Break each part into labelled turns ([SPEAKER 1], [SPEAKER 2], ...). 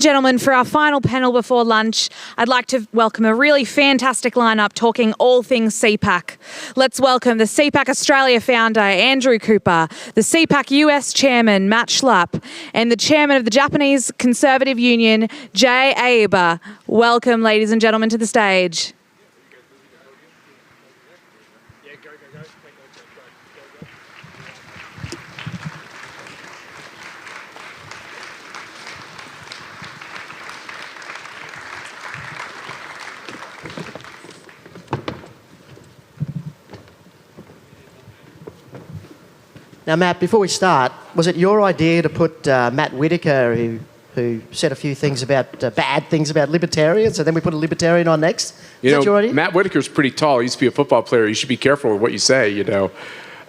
[SPEAKER 1] gentlemen, for our final panel before lunch, I'd like to welcome a really fantastic lineup talking all things CPAC. Let's welcome the CPAC Australia founder, Andrew Cooper, the CPAC US chairman, Matt Schlapp, and the chairman of the Japanese Conservative Union, Jay Aeba. Welcome, ladies and gentlemen, to the stage.
[SPEAKER 2] Now, Matt, before we start, was it your idea to put Matt Whitaker, who said a few things about bad things about libertarians, and then we put a libertarian on next? Is that your idea?
[SPEAKER 3] Matt Whitaker's pretty tall. He used to be a football player. You should be careful with what you say,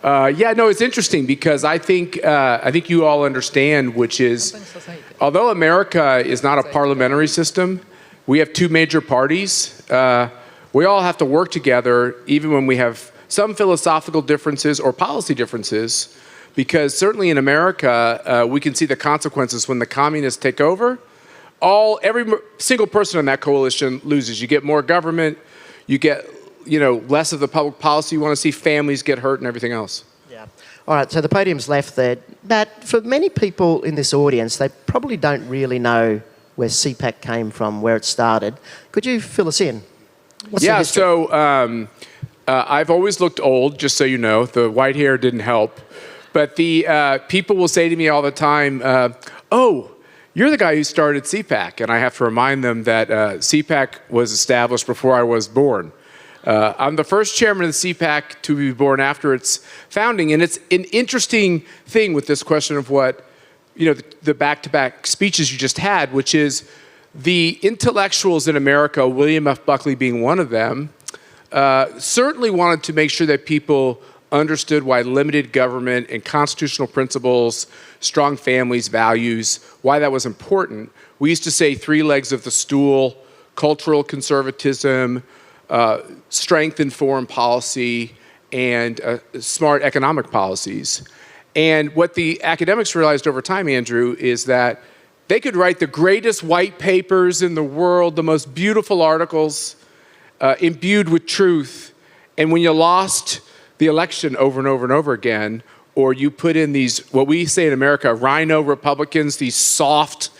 [SPEAKER 3] it's interesting because I think you all understand, which is, although America is not a parliamentary system, we have two major parties. We all have to work together, even when we have some philosophical differences or policy differences, because certainly in America, we can see the consequences when the communists take over. Every single person in that coalition loses. You get more government, you get less of the public policy you want to see, families get hurt and everything else.
[SPEAKER 2] Yeah. All right, so the podium's left there. Matt, for many people in this audience, they probably don't really know where CPAC came from, where it started. Could you fill us in? What's the history?
[SPEAKER 3] So I've always looked old, just so you know. The white hair didn't help. But the people will say to me all the time, oh, you're the guy who started CPAC. And I have to remind them that CPAC was established before I was born. I'm the first chairman of the CPAC to be born after its founding. And it's an interesting thing with this question of what, the back-to-back speeches you just had, which is the intellectuals in America, William F. Buckley being one of them, certainly wanted to make sure that people understood why limited government and constitutional principles, strong families, values, why that was important. We used to say three legs of the stool: cultural conservatism, strength in foreign policy, and smart economic policies. And what the academics realized over time, Andrew, is that they could write the greatest white papers in the world, the most beautiful articles, imbued with truth. And when you lost the election over and over and over again, or you put in these, what we say in America, rhino Republicans, these soft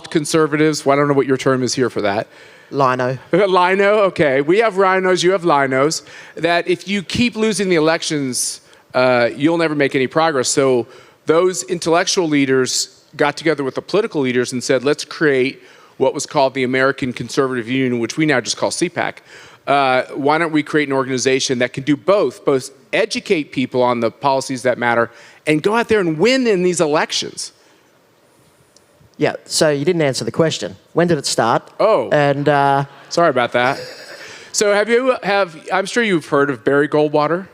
[SPEAKER 3] conservatives. Well, I don't know what your term is here for that.
[SPEAKER 2] Lino.
[SPEAKER 3] Lino, okay. We have rhinos, you have linos. That if you keep losing the elections, you'll never make any progress. So those intellectual leaders got together with the political leaders and said, let's create what was called the American Conservative Union, which we now just call CPAC. Why don't we create an organization that can do both educate people on the policies that matter and go out there and win in these elections?
[SPEAKER 2] Yeah, so you didn't answer the question. When did it start?
[SPEAKER 3] Oh,
[SPEAKER 2] and
[SPEAKER 3] sorry about that. So I'm sure you've heard of Barry Goldwater,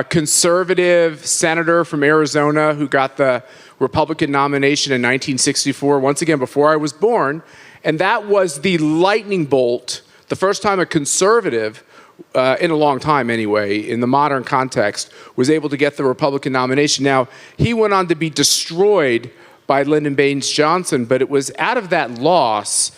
[SPEAKER 3] conservative senator from Arizona who got the Republican nomination in 1964, once again before I was born, and that was the lightning bolt. The first time a conservative, in a long time anyway, in the modern context, was able to get the Republican nomination. Now, he went on to be destroyed by Lyndon Baines Johnson, but it was out of that loss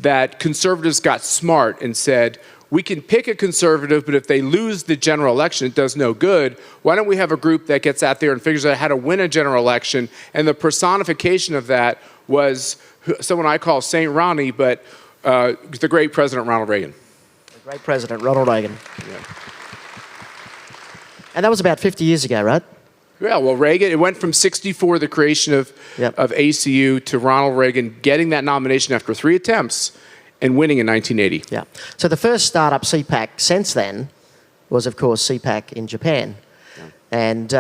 [SPEAKER 3] that conservatives got smart and said, we can pick a conservative, but if they lose the general election, it does no good. Why don't we have a group that gets out there and figures out how to win a general election? And the personification of that was someone I call Saint Ronnie, but the great President Ronald Reagan.
[SPEAKER 2] The great President Ronald Reagan.
[SPEAKER 3] Yeah.
[SPEAKER 2] And that was about 50 years ago, right?
[SPEAKER 3] Yeah, well, Reagan, it went from 64, the creation of ACU, to Ronald Reagan getting that nomination after 3 attempts and winning in 1980.
[SPEAKER 2] Yeah. So the first startup CPAC since then was, of course, CPAC in Japan. Yeah. And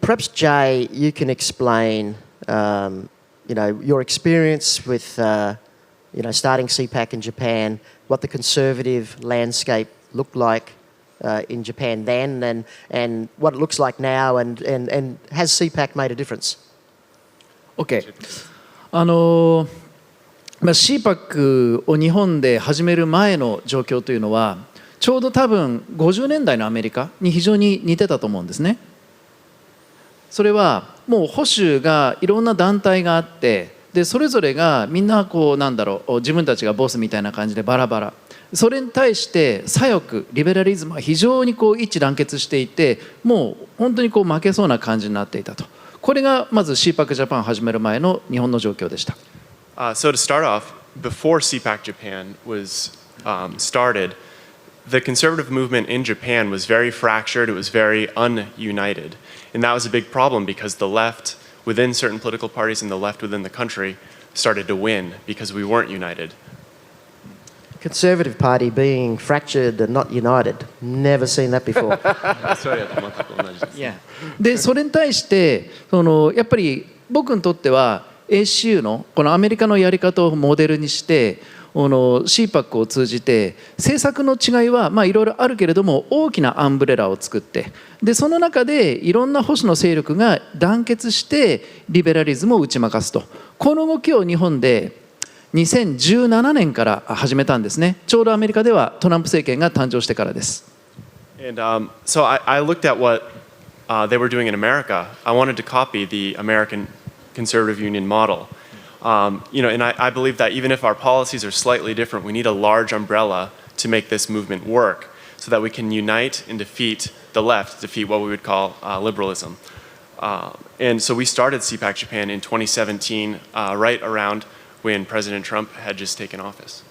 [SPEAKER 2] perhaps, Jay, you can explain your experience with, starting CPAC in Japan, what the conservative landscape looked like in Japan then, and what it looks like now, and has CPAC made a difference?
[SPEAKER 4] Okay. CPAC を日本で始める前の状況というのは、ちょうど多分50年代のアメリカに非常に似てたと思うんですね。それはもう保守がいろんな団体があって、でそれぞれがみんなこうなんだろう、自分たちがボスみたいな感じでバラバラ。それに対して左翼リベラリズムは非常にこう一致団結していて、もう本当にこう負けそうな感じになっていたと。これがまず CPAC ジャパンを始める前の日本の状況でした。
[SPEAKER 5] So to start off, before CPAC Japan was started, the conservative movement in Japan was very fractured, it was very ununited. And that was a big problem because the left within certain political parties and the left within the country started to win because we weren't united.
[SPEAKER 2] Conservative Party being fractured and not united. Never seen that before.
[SPEAKER 5] それと全く同じです。
[SPEAKER 4] でそれに対してやっぱり僕にとっては ACU のこのアメリカのやり方をモデルにしてCPAC を通じて政策の違いはいろいろあるけれども大きなアンブレラを作って、でその中でいろんな保守の勢力が団結してリベラリズムを打ち負かすと、この動きを日本で2017年から始めたんですね。ちょうどアメリカではトランプ政権が誕生してからです。
[SPEAKER 5] And so I looked at what they were doing in America. I wanted to copy the American conservative union model. And I believe that even if our policies are slightly different, we need a large umbrella to make this movement work so that we can unite and defeat the left, defeat what we would call liberalism. And so we started CPAC Japan in 2017, right around when President Trump had just taken office.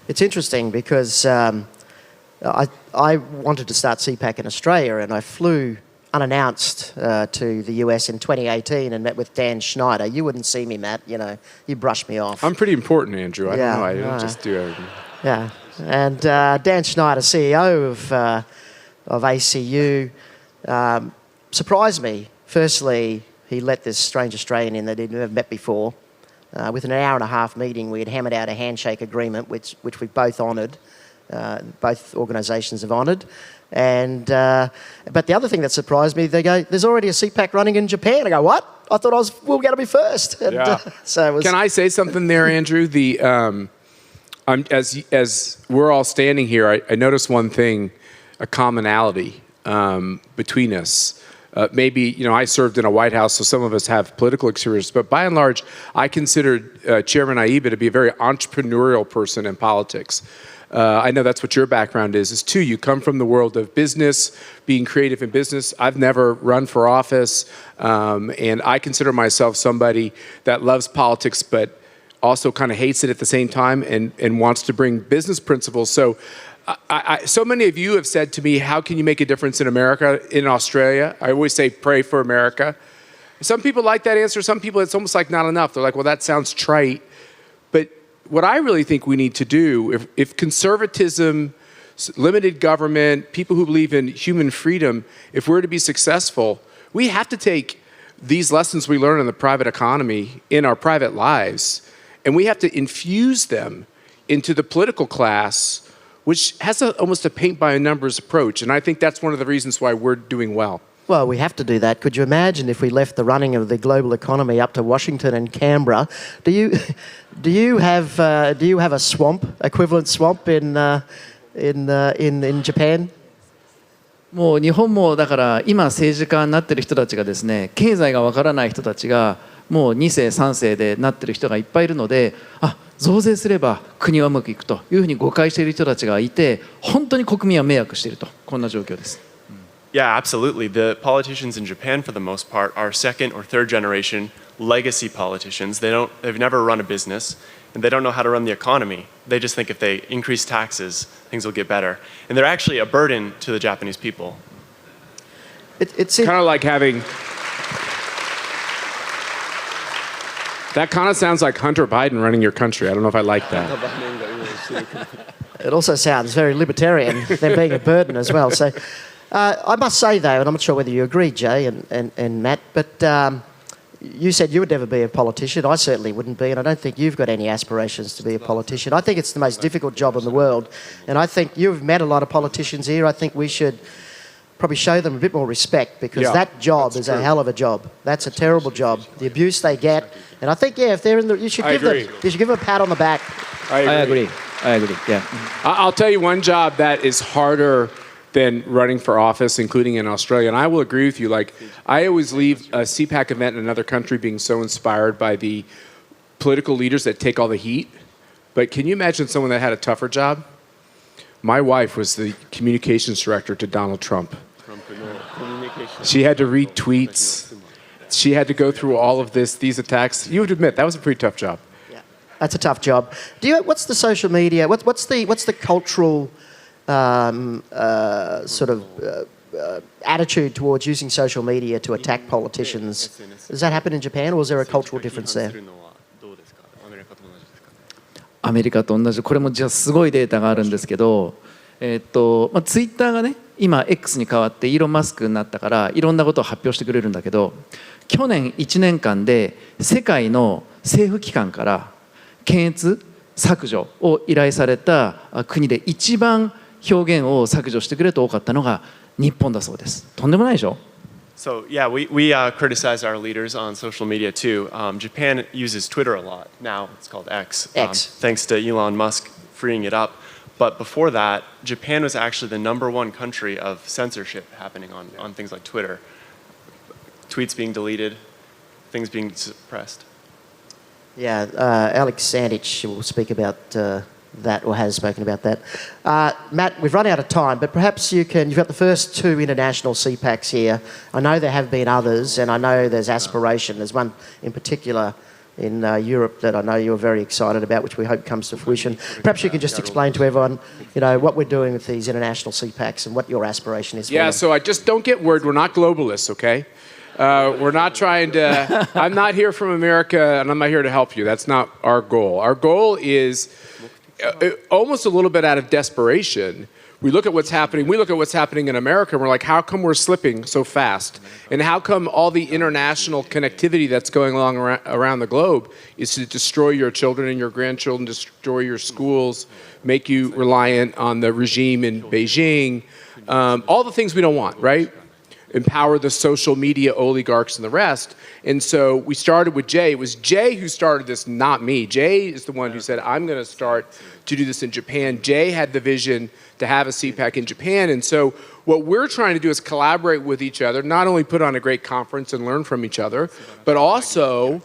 [SPEAKER 2] It's interesting because I wanted to start CPAC in Australia, and I flew unannounced to the US in 2018 and met with Dan Schneider. You wouldn't see me, Matt. You brushed me off.
[SPEAKER 3] I'm pretty important, Andrew. I
[SPEAKER 2] Yeah,
[SPEAKER 3] don't know. I don't
[SPEAKER 2] no.
[SPEAKER 3] just do everything.
[SPEAKER 2] Yeah, and Dan Schneider, CEO of ACU, surprised me. Firstly, he let this strange Australian in that he'd never met before. Within an hour and a half meeting, we had hammered out a handshake agreement, which we both honoured. Both organisations have honoured. And but the other thing that surprised me, they go, "There's already a CPAC running in Japan." I go, "What? I thought we were going to be first." And,
[SPEAKER 3] Yeah.
[SPEAKER 2] So it was.
[SPEAKER 3] Can I say something there, Andrew? As we're all standing here, I noticed one thing, a commonality between us. Maybe, I served in a White House, so some of us have political experience, but by and large, I considered Chairman Aeba to be a very entrepreneurial person in politics. I know that's what your background is too. You come from the world of business, being creative in business. I've never run for office, and I consider myself somebody that loves politics, but also kind of hates it at the same time and wants to bring business principles. So so many of you have said to me, how can you make a difference in America, in Australia? I always say, pray for America. Some people like that answer. Some people, it's almost like not enough. They're like, well, that sounds trite. But what I really think we need to do, if conservatism, limited government, people who believe in human freedom, if we're to be successful, we have to take these lessons we learn in the private economy in our private lives, and we have to infuse them into the political class, which has almost a paint-by-numbers approach. And I think that's one of the reasons why we're doing well.
[SPEAKER 2] Well, we have to do that. Could you imagine if we left the running of the global economy up to Washington and Canberra? Do you have a swamp, equivalent swamp in Japan?
[SPEAKER 4] もう日本もだから今政治家になってる人たちがですね、経済がわからない人たちがもう2世3世でなってる人がいっぱいいるので、増税すれば国はうまくいくというふうに誤解している人たちがいて、本当に国民は迷惑していると、こんな状況です。
[SPEAKER 5] Yeah, absolutely. The politicians in Japan, for the most part, are second or third generation legacy politicians. They've never run a business, and they don't know how to run the economy. They just think if they increase taxes, things will get better. And they're actually a burden to the Japanese people.
[SPEAKER 2] It's
[SPEAKER 3] kind of like having... That kind of sounds like Hunter Biden running your country. I don't know if I like that.
[SPEAKER 2] It also sounds very libertarian, them being a burden as well. So I must say, though, and I'm not sure whether you agree, Jay and Matt, but you said you would never be a politician. I certainly wouldn't be, and I don't think you've got any aspirations to be a politician. I think it's the most difficult job in the world, and I think you've met a lot of politicians here. I think we should probably show them a bit more respect, because that job is a hell of a job. That's a terrible job. The abuse they get, and I think if they're in you should give them a pat on the back.
[SPEAKER 3] I agree.
[SPEAKER 4] Yeah.
[SPEAKER 3] I'll tell you one job that is harder than running for office, including in Australia. And I will agree with you. Like, I always leave a CPAC event in another country being so inspired by the political leaders that take all the heat. But can you imagine someone that had a tougher job? My wife was the communications director to Donald Trump. She had to read tweets. She had to go through all of these attacks. You would admit that was a pretty tough job.
[SPEAKER 2] Yeah, that's a tough job. What's the social media? What's the cultural sort of attitude towards using social media to attack politicians? Does that happen in Japan, or is there a cultural difference there?
[SPEAKER 4] アメリカと同じ、これもじゃあすごいデータがあるんですけど、ツイッターがね今 X に変わってイーロン・マスクになったからいろんなことを発表してくれるんだけど、去年1年間で世界の政府機関から検閲削除を依頼された国で一番表現を削除してくれと多かったのが日本だそうです。とんでもないでしょ。
[SPEAKER 5] So yeah, we criticize our leaders on social media too. Japan uses Twitter a lot. Now it's called X. Thanks to Elon Musk freeing it up. But before that, Japan was actually the #1 country of censorship happening on things like Twitter. Tweets being deleted, things being suppressed.
[SPEAKER 2] Yeah, Alex Sandich will speak about that, or has spoken about that. Matt, we've run out of time, but perhaps you've got the first 2 international CPACs here. I know there have been others, and I know there's aspiration. There's one in particular in Europe that I know you're very excited about, which we hope comes to fruition. Perhaps you can just explain to everyone, what we're doing with these international CPACs and what your aspiration is.
[SPEAKER 3] Yeah, so I just don't get worried. We're not globalists, okay? We're not trying to... I'm not here from America, and I'm not here to help you. That's not our goal. Our goal is almost a little bit out of desperation. We look at what's happening. We look at what's happening in America, and we're like, how come we're slipping so fast? And how come all the international connectivity that's going along around the globe is to destroy your children and your grandchildren, destroy your schools, make you reliant on the regime in Beijing, all the things we don't want, right? Empower the social media oligarchs and the rest. And so we started with Jay. It was Jay who started this, not me. Jay is the one who said, I'm going to start to do this in Japan. Jay had the vision to have a CPAC in Japan. And so what we're trying to do is collaborate with each other, not only put on a great conference and learn from each other, but also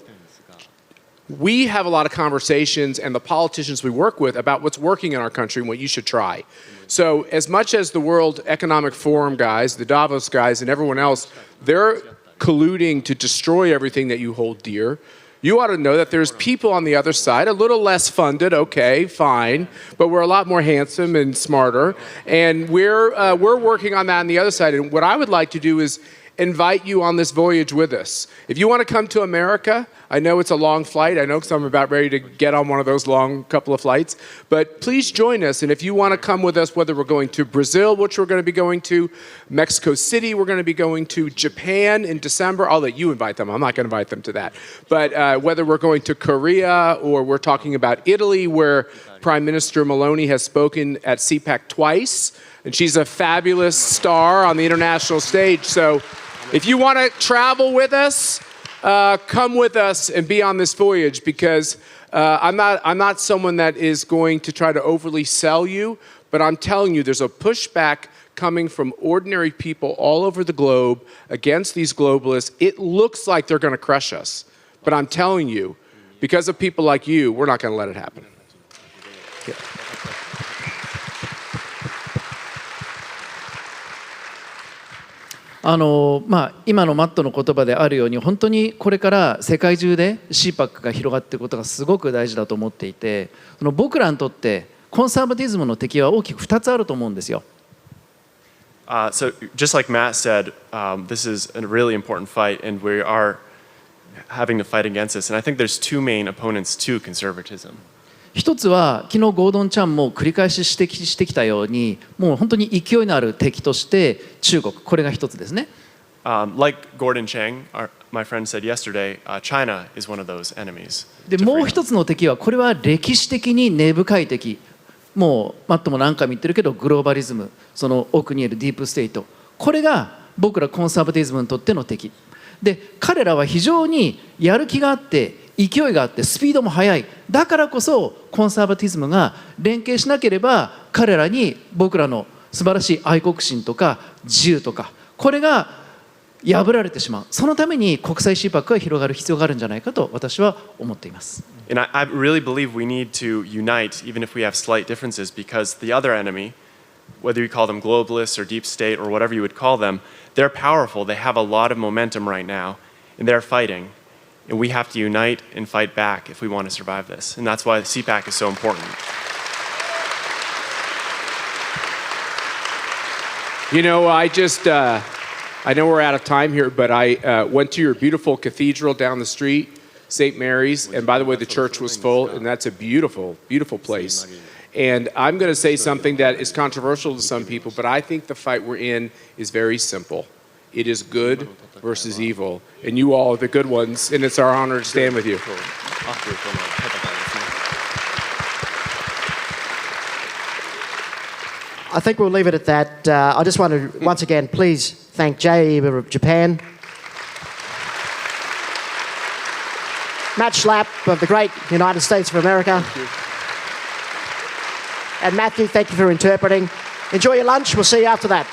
[SPEAKER 3] we have a lot of conversations, and the politicians we work with, about what's working in our country and what you should try. So as much as the World Economic Forum guys, the Davos guys, and everyone else, they're colluding to destroy everything that you hold dear, you ought to know that there's people on the other side, a little less funded, okay, fine, but we're a lot more handsome and smarter, and we're working on that on the other side. And what I would like to do is invite you on this voyage with us. If you want to come to America, I know it's a long flight. I know because I'm about ready to get on one of those long couple of flights. But please join us. And if you want to come with us, whether we're going to Brazil, which we're going to be going to, Mexico City, we're going to be going to, Japan in December, I'll let you invite them. I'm not going to invite them to that. But whether we're going to Korea, or we're talking about Italy, where Prime Minister Meloni has spoken at CPAC twice, and she's a fabulous star on the international stage. So if you want to travel with us, come with us and be on this voyage, because I'm not someone that is going to try to overly sell you, but I'm telling you there's a pushback coming from ordinary people all over the globe against these globalists. It looks like they're going to crush us, but I'm telling you, because of people like you, we're not going to let it happen. Yeah.
[SPEAKER 4] 今のマットの言葉であるように、本当にこれから世界中で CPAC が広がっていることがすごく大事だと思っていて、僕らにとってコンサバティズムの敵は大きく2つあると思うんですよ。
[SPEAKER 5] So just like Matt said, this is a really important fight, and we are having to fight against this. And I think there's 2 main opponents to conservatism.
[SPEAKER 4] 一つは昨日ゴードンちゃんも繰り返し指摘してきたように、もう本当に勢いのある敵として中国、これが一つですね。
[SPEAKER 5] Like Gordon Chang, my friend said yesterday, China is one of those enemies.
[SPEAKER 4] でもう一つの敵は、これは歴史的に根深い敵。もうマットも何回も言ってるけど、グローバリズム、その奥にいるディープステイト、これが僕らコンサバティズムにとっての敵で、彼らは非常にやる気があって勢いがあってスピードも速い。だからこそコンサバティズムが連携しなければ彼らに僕らの素晴らしい愛国心とか自由とか、これが破られてしまう。そのために国際 CPAC が広がる必要があるんじゃないかと私は思っています。
[SPEAKER 5] And I really believe we need to unite, even if we have slight differences, because the other enemy, whether you call them globalists or deep state or whatever you would call them, they're powerful. They have a lot of momentum right now, and they're fighting. And we have to unite and fight back if we want to survive this. And that's why CPAC is so important.
[SPEAKER 3] You know, I know we're out of time here, but I went to your beautiful cathedral down the street, St. Mary's, and by the way, the church was full, and that's a beautiful, beautiful place. And I'm going to say something that is controversial to some people, but I think the fight we're in is very simple. It is good versus evil, and you all are the good ones, and it's our honor to stand with you.
[SPEAKER 2] I think we'll leave it at that. I just want to once again please thank Jay Aeba of Japan, Matt Schlapp of the great United States of America, and Matthew, thank you for interpreting. Enjoy your lunch. We'll see you after that.